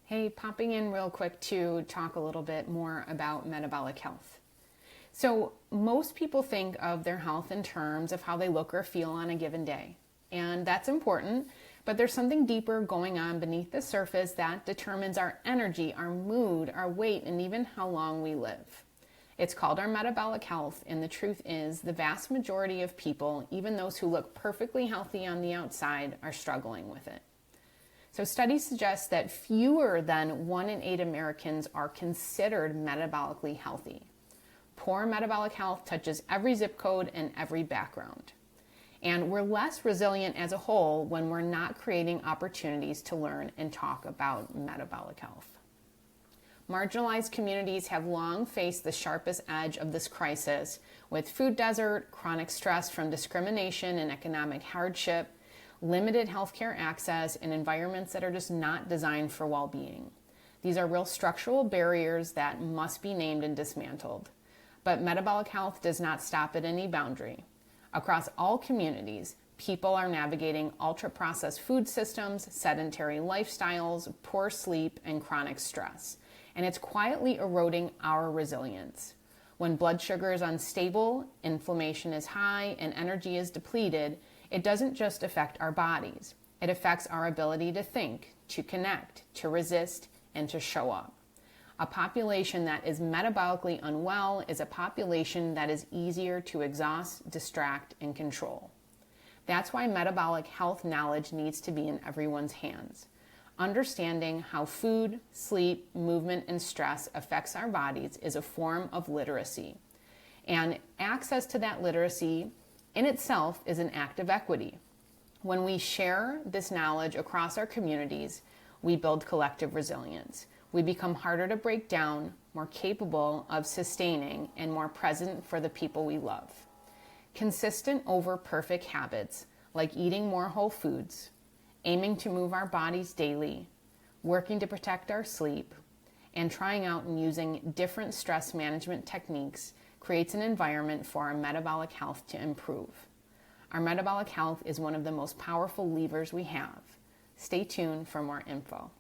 Hey, popping in real quick to talk a little bit more about metabolic health. So, most people think of their health in terms of how they look or feel on a given day. And that's important, but there's something deeper going on beneath the surface that determines our energy, our mood, our weight, and even how long we live. It's called our metabolic health, and the truth is, the vast majority of people, even those who look perfectly healthy on the outside, are struggling with it. So studies suggest that fewer than 1 in 8 Americans are considered metabolically healthy. Poor metabolic health touches every zip code and every background. And we're less resilient as a whole when we're not creating opportunities to learn and talk about metabolic health. Marginalized communities have long faced the sharpest edge of this crisis with food desert, chronic stress from discrimination and economic hardship, limited healthcare access, and environments that are just not designed for well-being. These are real structural barriers that must be named and dismantled. But metabolic health does not stop at any boundary. Across all communities, people are navigating ultra-processed food systems, sedentary lifestyles, poor sleep, and chronic stress. And it's quietly eroding our resilience. When blood sugar is unstable, inflammation is high, and energy is depleted, it doesn't just affect our bodies. It affects our ability to think, to connect, to resist, and to show up. A population that is metabolically unwell is a population that is easier to exhaust, distract, and control. That's why metabolic health knowledge needs to be in everyone's hands. Understanding how food, sleep, movement, and stress affects our bodies is a form of literacy. And access to that literacy in itself is an act of equity. When we share this knowledge across our communities, we build collective resilience. We become harder to break down, more capable of sustaining, and more present for the people we love. Consistent over perfect habits, like eating more whole foods, aiming to move our bodies daily, working to protect our sleep, and trying out and using different stress management techniques creates an environment for our metabolic health to improve. Our metabolic health is one of the most powerful levers we have. Stay tuned for more info.